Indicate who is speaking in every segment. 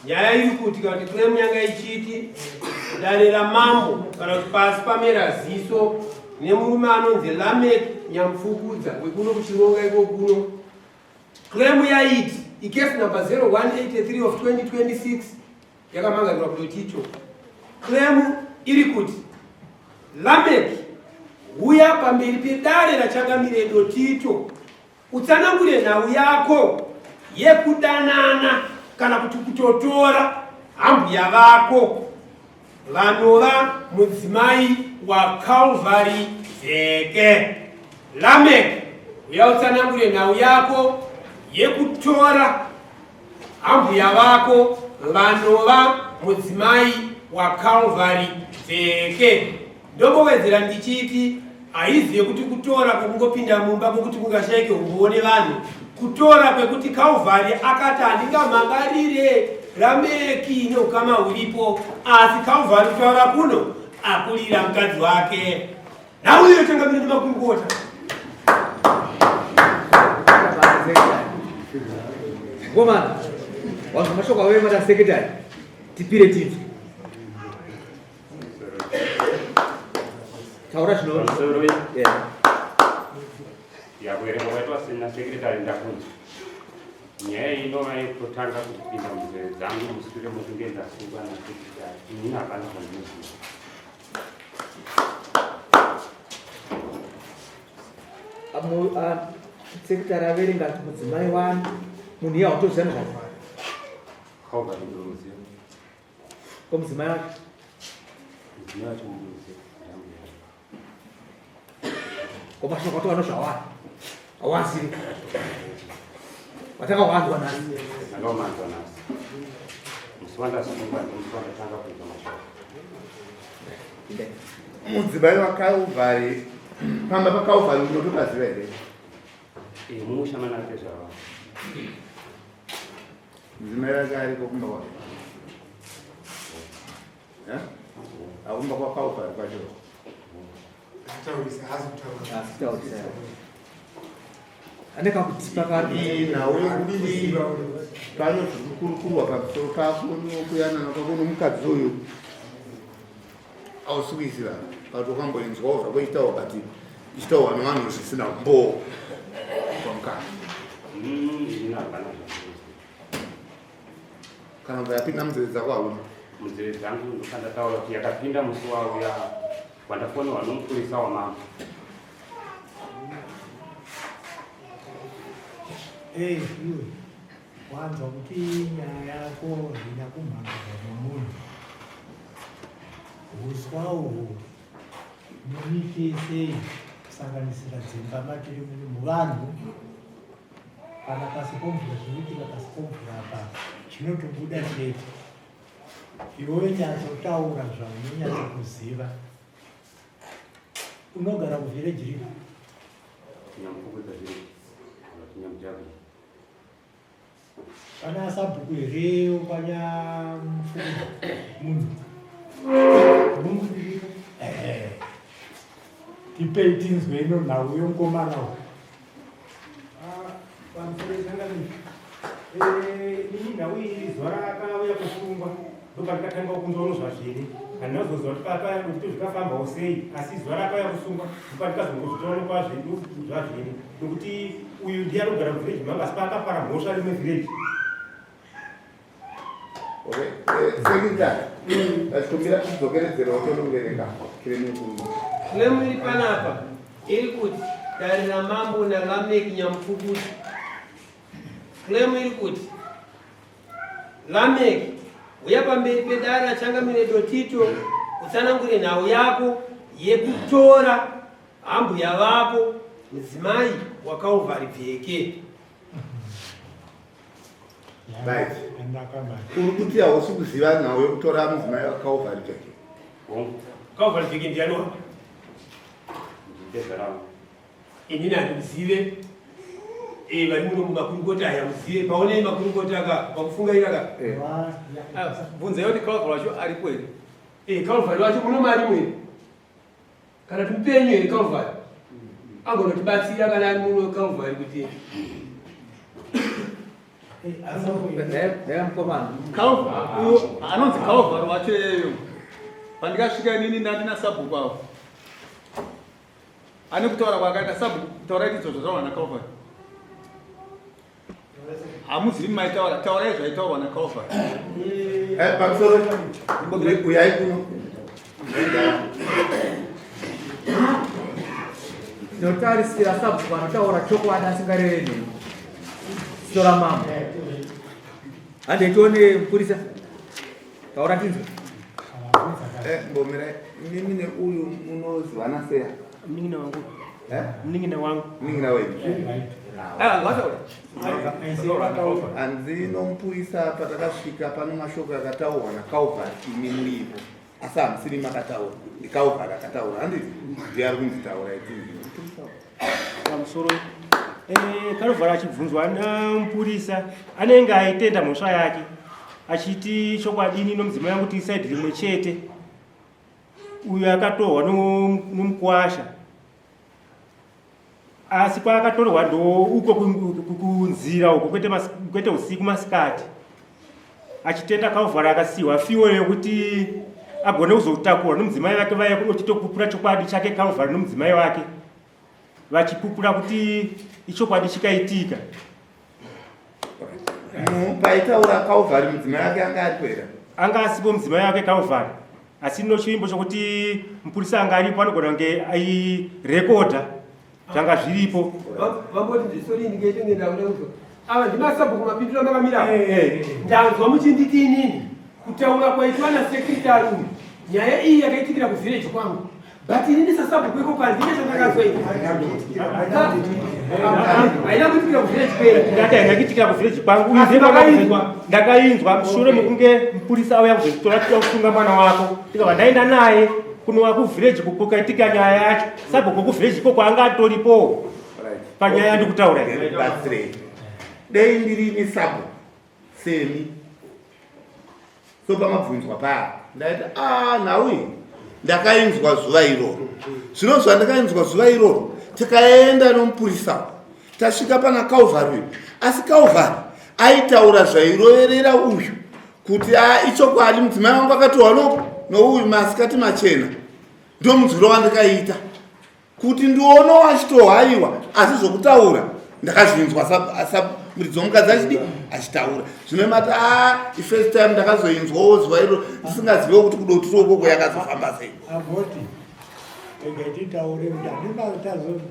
Speaker 1: nyaya iri kuti kana kuti claim yanga ichiti darera mambo kana kuti pasi pamera ziso nemurume anonzi Lamek Nyamfukudza wekuno kuchironga iko kuno. Claim yaiti icase number 0183 of 2026 yakamangarirwa kutoticho. Claim iri kuti Lamek uya pamberi pedare rachangamire dotito utsanangure nhau yako yekudanana kana kuti kutotora hambuya vako vanova mudzimai wa Calvary Vheke. Lamek uya utsanangure nhau yako yekutora hambuya vako vanova mudzimai wa Calvary Vheke. Ndobowedzera ndichiti aizive kuti kutora kwekungopinda mumba kwekuti kungashaike umboone vanhu, kutora kwekuti Calvary akati handingamangarire Lameki neukama huripo, asi Calvary kutaura kuno akurira mukadzi wake. Nauyo changamire nemakurukota.
Speaker 2: Ngoma wangu mashoka wewe mada secretary tipire titu taura chino
Speaker 3: ya kuerenga wetu asina secretary ndakunzi nyaya ino kutanga kupinda mzee zangu msukire muzungenda suba na secretary nina hapana kwanza
Speaker 2: secretary averenga mudzimai wanu munhu iya watozana zvako
Speaker 3: Calvary ndozio
Speaker 2: komudzimai wacho
Speaker 3: mudzimai wacho ndozio
Speaker 2: komashoko to vanozvawani awaziri watakawanzwa nasi
Speaker 3: ndakawanzwa nasi muswanda sunga muswanda tanga kuita mashoko
Speaker 4: mudzimai wa Calvary pamba pa Calvary unotokaziva here
Speaker 3: mumushamana ake zvava
Speaker 4: mudzimai wake ariko kumba kwake akumba kwa Calvary kwacho
Speaker 2: aneka kutipa kari
Speaker 4: nawe kudini pano kurukurwa pamusoro pako nokuyanana kwako nomukadzi uyu ausukisira kuti ukamboinzwawo zvakoitawo kati ichitaurwa nevanhu zvisina mbo pamukana kana kuti yapinda munzeve dzako hauna
Speaker 3: munzeve dzangu ndokandataura kuti yakapinda musi wauya wandafonewa nomupurisa wamama
Speaker 5: iwe wanzwa kuti nyaya yako ina kumhangana nomunhu uswa uhwo munyike sei kusanganisira dzimba matiri muvanhu kana pasi pomvura zvinoitika pasi pomvura apa chinotobuda chete iwe nyatsotaura zvaunonyatsokuziva. Unogara kuvhireji ripi?
Speaker 3: Nyamfukudza village Nyamjabu.
Speaker 5: Pana sabhuku here panyamfukudza munhu munhu ndiripo tipei tinzwe ino nhau yongomarao vanfuresanganini ini nhau iyi zuva rakauya kusungwa ndopatikatanga kunzwa unozva zviri handinazozwa kuti papa kuti zvikafambawo sei asi zuva rakauya kusungwa ndopatikazongozvitaona kwazva zviri nokuti uyu ndiye anogara muvhireji mangu asi paakapara mhosva rimwe vhireji.
Speaker 4: Secretary, achikumbira kudzokeredzera utonongereka
Speaker 1: Claim iri panapa iri kuti darira mambo naLameki Nyamfukudza. Claim iri kuti Lameki uya pamberi pedare achangamire dotito utsanangure nhau yako yekutora hambuya vako mudzimai wa Calvary Vheke.
Speaker 4: Right. Uri kuti hausi kuziva nhau yekutora mudzimai wa Calvary Vheke?
Speaker 1: Calvary Vheke ndianoa?
Speaker 3: Ndezvarawo.
Speaker 1: Inini handikuzive. Vari muno mumakurukota hayamuzive. Paone makurukota aka pakufungaira aka.
Speaker 2: Bvunzai kuti Calvary wacho aripo here?
Speaker 1: Calvary wacho muno mari mwere. Kana timupenyu here Calvary. Angonotibatsira kana ari muno Calvary kuti
Speaker 2: Eya mukomana.
Speaker 6: Anonzi Calvary wacheyo. Pandikasvika nini ndandina sabhuku awo. Ane kutaura kwakaita sabhuku kutaura izvo zvataurwa naCalvary. Hamuzivi maitaura taurai zvaitaurwa naCalvary.
Speaker 4: Pamusoro uyai kuno.
Speaker 2: Ndinotarisira sabhuku anotaura chokwadi asingareve sito ramama. Handetione mupurisa. Taura tinzwe.
Speaker 4: Mbomera mimi uyu munozwana seya.
Speaker 5: Mningina wangu. Mningina wangu.
Speaker 4: Mningina wewe.
Speaker 2: Wataura.
Speaker 4: Andinompurisa patakasvika pane mashoko akataurwa naCalvary imi muripo. Asi hamusiri makataura. Calvary akataura. Handiti ndiari kunzitaura itinzi.
Speaker 5: Pamusoro Calvary achibvunzwa namupurisa anenge aitenda mhosva yake achiti chokwadini nomudzimai wangu tisaidi rimwe chete uyu akatorwa nomukwasha asi kwaakatorwa ndo uko kunzira uko kwete usiku masikati achitenda Calvary akasiyiwa fiwo yekuti agone kuzotakura nomudzimai wake vaya uchitopupura chokwadi chake Calvary nomudzimai wake vachipupura kuti ichokwadi chikaitika.
Speaker 4: Paitaura Calvary mudzimai wake anga aripera.
Speaker 5: Anga asipo mudzimai wake Calvary. Asi no chimbo chokuti mupurisa anga aripo anogona kunge airekodha zvanga zviripo.
Speaker 1: Vamboti ndisori ndingete ngenda kuda ava ndimasabhuku mapindiro makamira. Ndanzwa muchinditi inini kutaura kwaitwa nasekretari nyaya iyi yakaitikira kuvillage kwangu. But inini ndisasabhuku iko panzi nezvandakazoita. Haina kuitikira kuvillage kwenu.
Speaker 5: Ndati yangakitikira kuvillage kwangu ndakainzwa mushure mekunge mupurisa auya kuzotora kusunga mwana wako. Ndikabva ndaenda naye kunowa kuvillage kukaitika nyaya yacho. Sabhuku kuvillage iko kwaanga atoripo. Panyaya ndikutaura.
Speaker 4: Dei ndiri sabhuku semi. So pamabvunzwa paya. Ndaita naui ndakainzwa zuva iroro. Zvinozva ndakainzwa zuva iroro. Tikaenda nomupurisa. Tasvika pana Calvary. Asi Calvary aitaura zvairoverera uyu kuti ichokwadi mudzimai wangu akatorwa nouyu masikati machena. Ndio munzwiro wandakaita. Kuti ndiono achitohaiwa asi zvokutaura ndakazvinzwa muridzi womukadzi achidi achitaura. Zvinomata first time ndakazoinzwawo zuva iro ndisingazive kuti kudotiro ukoko yakazofamba sei.
Speaker 7: Avoti engeditaure ndandina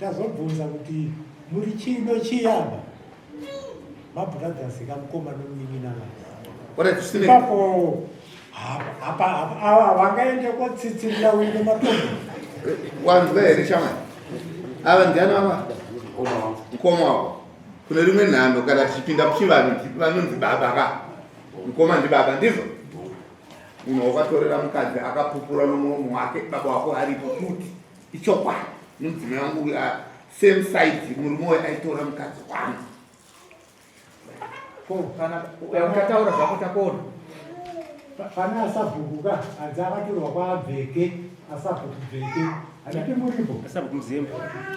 Speaker 7: tazobvunza kuti muri chino chiyamba mabrothers kamukoma nomunin'ina
Speaker 4: What
Speaker 7: papo apa vangaende kotsitsirira wine matombo
Speaker 4: wanzwa here shamai? Ava ndiani vava? Mukoma wako. Kune rimwe nhando kana tichipinda muchivanhu vanonzi baba ka. Mukoma ndibaba ndizvo? Munhu wakatorera mukadzi akapupura nomuromo wake baba wako aripo kuti ichokwadi nomudzimai wangu same side murume uyu aitora mukadzi wangu.
Speaker 2: Kana ukataura zvako takuona.
Speaker 7: Pana asabhuku ka hanzi akatorwa kwaabveke asabhuku bveke handiti muripo
Speaker 5: Asabhuku Muzemba.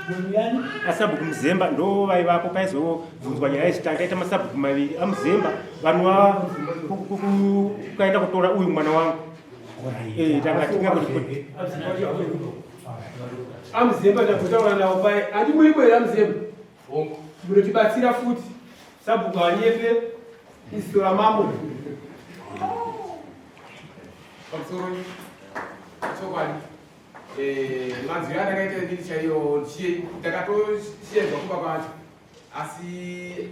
Speaker 7: munhu yani
Speaker 5: Asabhuku Muzemba ndo vaivapo paizobvunzwa nyaya yechitanga ita masabhuku maviri amuzemba vanwa kukaenda kutora uyu mwana wangu. Tangatika kuti
Speaker 1: amuzemba ndakutaura nawo pai andi muripo here amuzemba munotibatsira futi sabhuku anyepe izito ramambo.
Speaker 8: Pamusoro chokwadi manzwiro andakaita ndiri chaiyo ndakatosiyedzwa kuba kwacho asi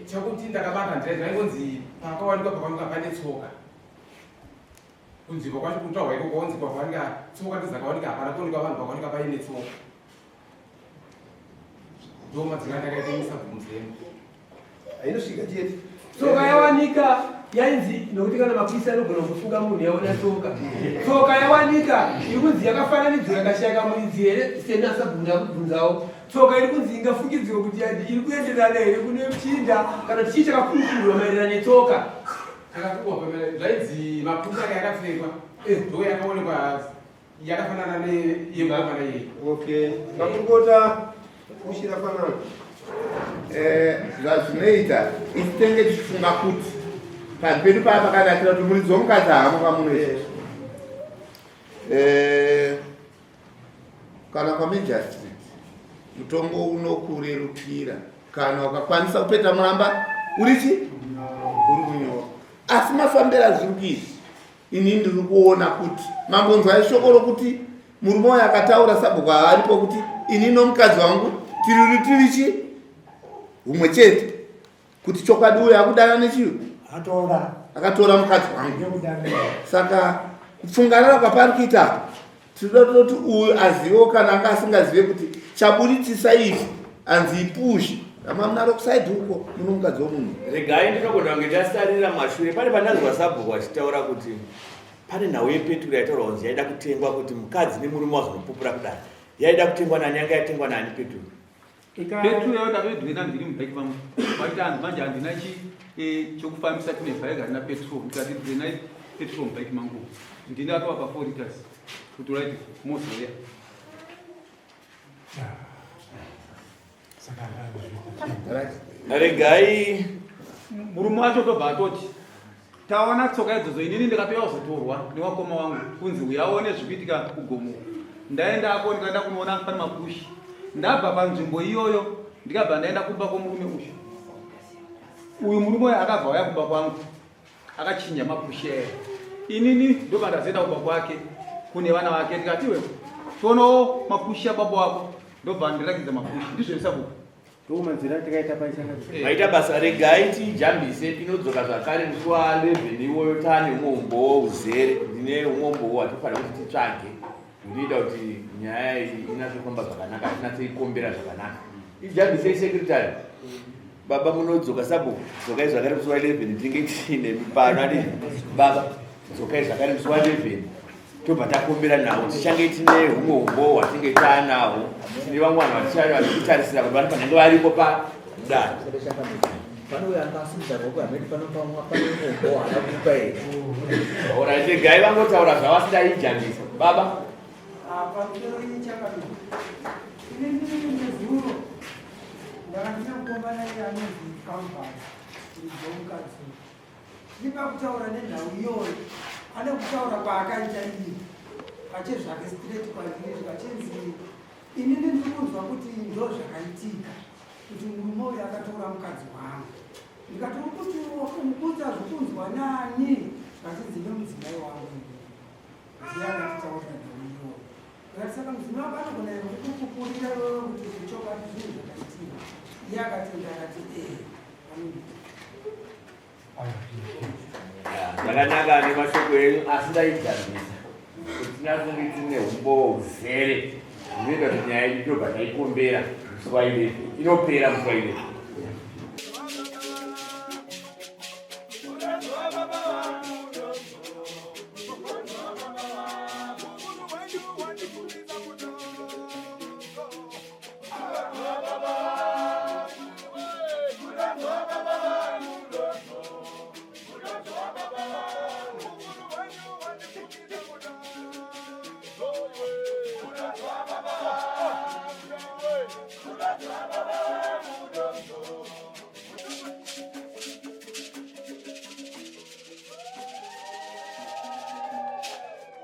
Speaker 8: chakuti ndakabata ndira zvaingonzi pakawanikwa pakawanikwa pane tsoka kunzvimbo kwacho kutaurwa iko kwaunzi kwakawanika tsoka ndozakawanika hapana kuonekwa vanhu pakawanika paine tsoka ndo manzwiro andakaita musabhuku Muzemba.
Speaker 1: Ainosvika chete tsoka yawanika yainzi nokuti kana mapurisa anogona kufunga munhu yaona tsoka. Tsoka yawanika iri kunzi yakafananidzwa yakashaka muridzi here sena asabvunza kubvunzawo. Tsoka iri kunzi ingafungidzwa kuti iri kuenderana here kune chinda kana chii chakakurukurwa maererano netsoka.
Speaker 8: Zvainzi mapurisa aka yakapfekwa ndo yakaonekwa yakafanana neyemavana yei.
Speaker 9: Okay. Ngakurukota ushira fanana.
Speaker 4: zvazvinoita isitenge tichifunga kuti panhu pedu paya pakanakira kuti muridzi womukadzi hamuka munoita kana kwaMajor Street mutongo unokurerukira kana ukakwanisa kupeta muramba urichi uri kunyora, asi mafambira zviri kuita ini ndiri kuona kuti mambonzwa ishoko rokuti murume uyu akataura sabhuku aripo kuti ini nomukadzi wangu tirichi humwe chete, kuti chokwadi uyu akudana nechiyo akatora mukadzi wangu. Saka kupfunganana kwapari kuita tinoda toti uyu azivewo kana anga asingazive kuti chaburitisa izvi anzi ipushi amamunaro kusaidhi uko muno mukadzi womunhu.
Speaker 2: Regai ndinogona kunge ndasarira mashure pane pandanzwa sabhuku achitaura kuti pane nhau yepetura yaitaura kunzi yaida kutengwa kuti mukadzi nemurume wazvinopupura kudai yaida kutengwa nani, yanga yatengwa nani petura?
Speaker 6: Petura yaida vedhwena ndiri mubhaiki vangu vaita hanzi manje handina chokufambisa kune bhaiki handina petrol ndikati ndinai petrol mubhaiki mangu ndini atova pa 4 liters kuti uraiti mozoya.
Speaker 2: Regai
Speaker 6: murume wacho tobva atoti taona tsoka idzodzo inini ndikapera kuzotorwa newakoma wangu kunzi uyaone zvikuitika kugomo. Ndaenda ako ndikaenda kunoona pane mapushi, ndabva panzvimbo iyoyo ndikabva ndaenda kumba kwomurume uyu. Uyu murume uyu akabva waya kumba kwangu akachinya mapushi aya, inini ndobva ndazoenda kumba kwake kune vana vake ndikati iwe tonawo mapushi ababa wako, ndobva ndirakidza mapushi. Ndizvo sabhuku
Speaker 2: maita basa. Regai tijambise tinodzoka zvakare musi wa11 iwoyo tane umombo uzere, ndine umombo watofanira kuti titsvage ndinoita kuti nyaya iyi inatsofamba zvakanaka, tinatsoikombera zvakanaka. Ijambise isekretari baba munodzoka sabhuku, dzokai zvakare musi wa11 tinenge tiine mipano ati baba dzokai zvakare musi wa11 tobva takombera nawo, tichange tine umombo hwatinge taanawo, tine vamwe vanhu vatikutarisira kuti vanofanenge varipo padare. Regai vangotaura zvavasidaijambisa baba.
Speaker 9: Ndipakutaura nenhau iyoyo ane kutaura kwaakaita ini achezvake straight kwandiri zvachinzi inini ndiri kunzwa kuti ndo zvakaitika kuti murume uyu akatora mukadzi wangu. Ndikati kuti umukudza zvokunzwa nani? Vachinzi nemudzimai wangu ziya akatitaurira nhau iyoyo. Ndikati saka mudzimai wangu anogona ere kukupurira iwewe kuti zvichokwadi zvinhu zvakaitika? Iye akatenda akati
Speaker 2: zvakanaka nemashoko enyu, asi daijambisa kuti tinyatsonge tine umbo uzere zvinoita kuti nyaya yedu tobva taikombera musi wa11 inopera musi wa11.